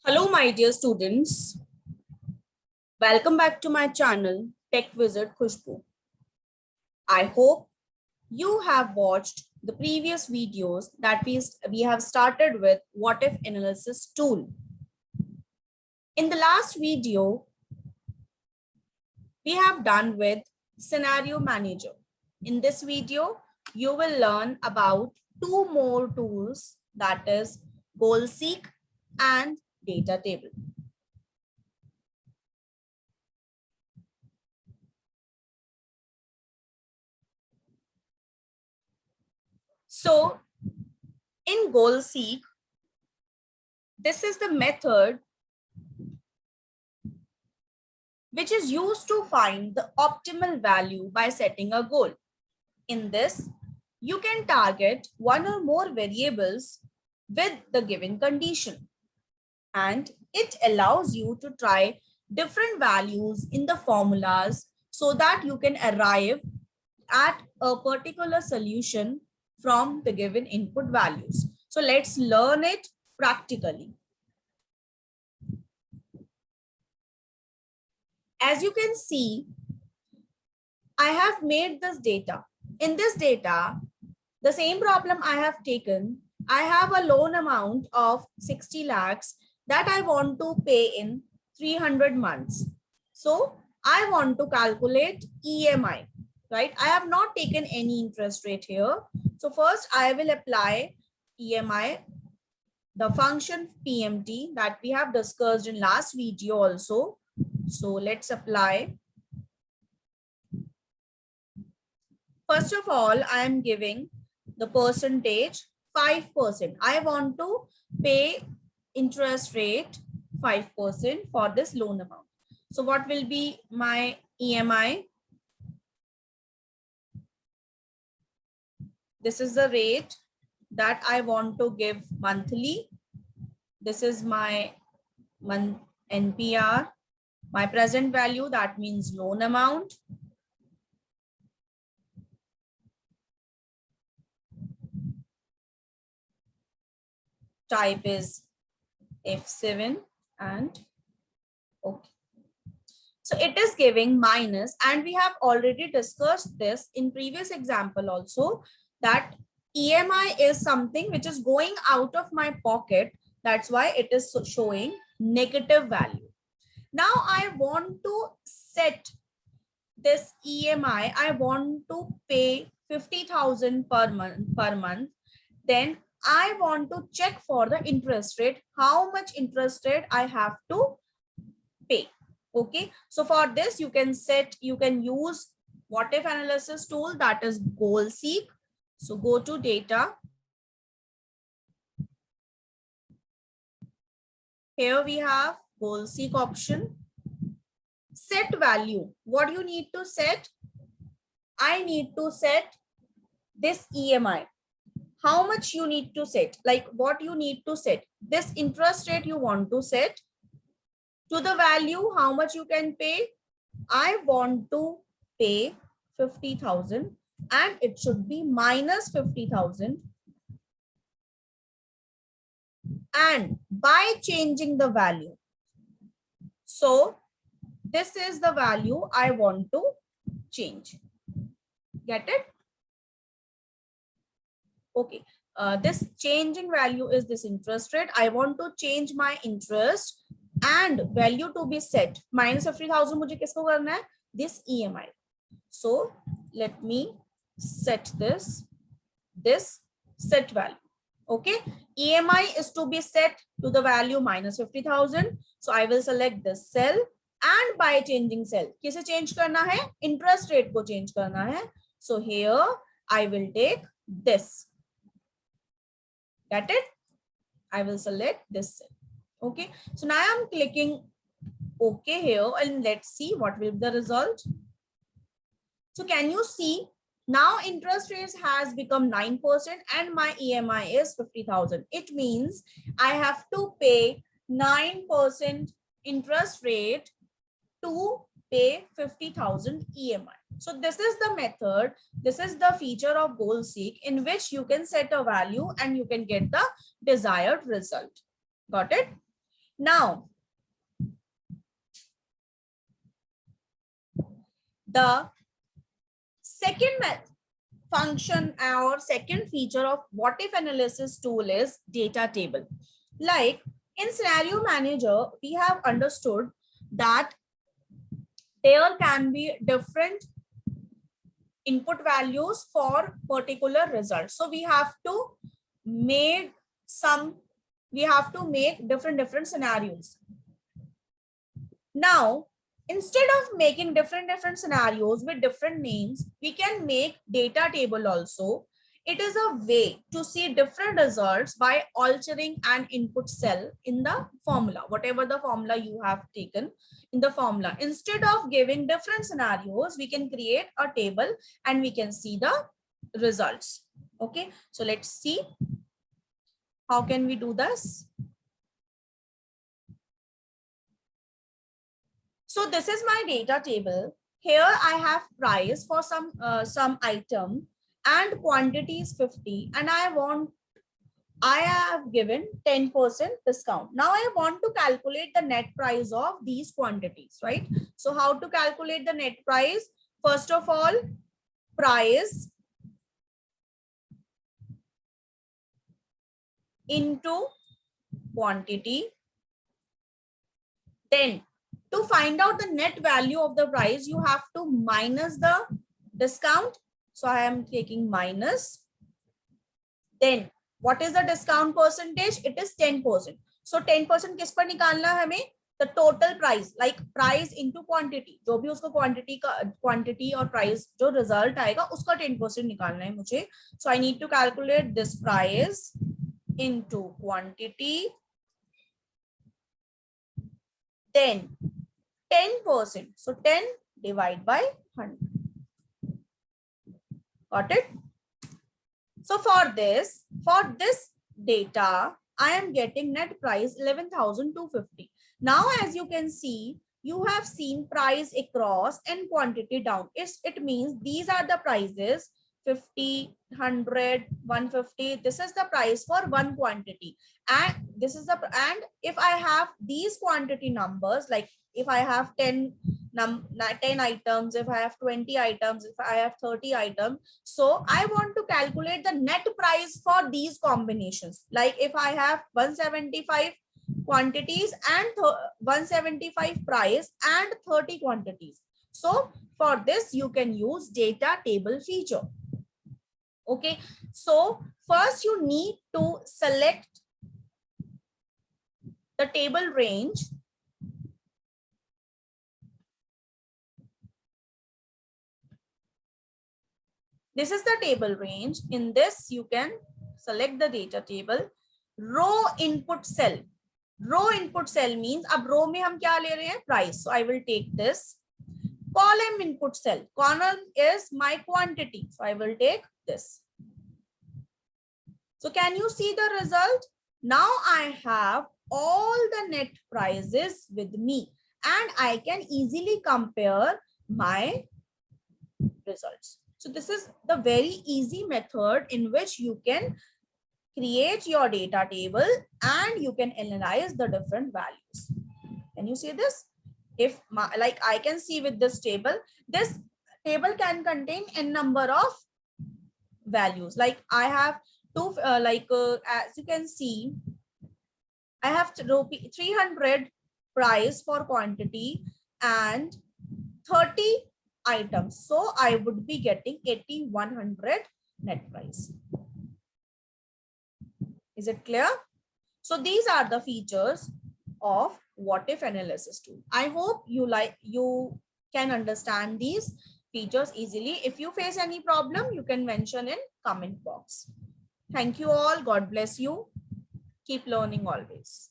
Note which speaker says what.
Speaker 1: Hello, my dear students. Welcome back to my channel, Tech Wizard Khushbu. I hope you have watched the previous videos that we have started with what if analysis tool. In the last video, we have done with scenario manager. In this video, you will learn about two more tools, that is goal seek and data table. So in goal seek, this is the method which is used to find the optimal value by setting a goal. In this, you can target one or more variables with the given condition, and it allows you to try different values in the formulas so that you can arrive at a particular solution from the given input values. So let's learn it practically. As you can see, I have made this data. In this data, the same problem I have taken, I have a loan amount of 60 lakhs that I want to pay in 300 months. So I want to calculate EMI, right? I have not taken any interest rate here. So first I will apply EMI, the function PMT that we have discussed in last video also. So let's apply. First of all, I am giving the percentage 5%. I want to pay interest rate 5% for this loan amount. So what will be my EMI? This is the rate that I want to give monthly. This is my month NPR, my present value, that means loan amount. Type is F7 and okay. So it is giving minus, and we have already discussed this in previous example also, that EMI is something which is going out of my pocket. That's why it is showing negative value. Now I want to set this EMI. I want to pay 50,000 per month. Then I want to check for the interest rate, how much interest rate I have to pay. Okay, so for this you can use what if analysis tool, that is goal seek. So go to data. Here we have goal seek option. Set value. What you need to set? I need to set this EMI. How much you need to set? Like what you need to set? This interest rate you want to set to the value, how much you can pay. I want to pay 50,000 and it should be minus 50,000. And by changing the value. So this is the value I want to change. Get it? Okay. This changing value is this interest rate. I want to change my interest and value to be set. Minus 50,000 मुझे किसको करना है? This EMI. So let me set this set value. Okay, EMI is to be set to the value minus 50,000. So I will select this cell, and by changing cell, किसे change करना है? Interest rate को change करना है. So here I will take this. Get it? I will select this cell. Okay, so now I'm clicking OK here, and let's see what will be the result. So can you see? Now interest rate has become 9% and my EMI is 50,000. It means I have to pay 9% interest rate to pay 50,000 EMI. So this is the method, this is the feature of goal seek in which you can set a value and you can get the desired result. Got it? Now, the second function or second feature of what if analysis tool is data table. Like in scenario manager, we have understood that there can be different input values for particular results. So we have to make different scenarios. Now, instead of making different scenarios with different names, we can make data table also. It is a way to see different results by altering an input cell in the formula, whatever the formula you have taken in the formula. Instead of giving different scenarios, we can create a table and we can see the results. Okay, so let's see how can we do this. So this is my data table. Here I have price for some item and quantity is 50 and I have given 10% discount. Now I want to calculate the net price of these quantities, right? So how to calculate the net price? First of all, price into quantity. Then to find out the net value of the price, you have to minus the discount. So I am taking minus. Then what is the discount percentage? It is 10%. So 10% किस पर निकालना है हमें? The total price, like price into quantity. जो भी उसको quantity और price जो result आएगा उसका 10% निकालना है मुझे. So I need to calculate this price into quantity. Then 10%. So 10 divided by 100. Got it? So for this data, I am getting net price 11,250. Now, as you can see, you have seen price across and quantity down. It means these are the prices 50, 100, 150. This is the price for one quantity. And this is and if I have these quantity numbers, like if I have 10 items, if I have 20 items, if I have 30 items, so I want to calculate the net price for these combinations. Like if I have 175 quantities and 175 price and 30 quantities. So for this, you can use data table feature. Okay, so first you need to select the table range. This is the table range. In this, you can select the data table. Row input cell. Row input cell means अब row में हम क्या ले रहे हैं? Price. So I will take this. Column input cell. Column is my quantity. So I will take this. So can you see the result? Now I have all the net prices with me and I can easily compare my results. So this is the very easy method in which you can create your data table and you can analyze the different values. Can you see this? If like I can see with this table can contain n number of values. Like I have two, as you can see, I have 300 price for quantity and 30 items. So I would be getting 8100 net price. Is it clear? So these are the features of what if analysis tool. I hope you can understand these features easily. If you face any problem, you can mention in comment box. Thank you all. God bless you. Keep learning always.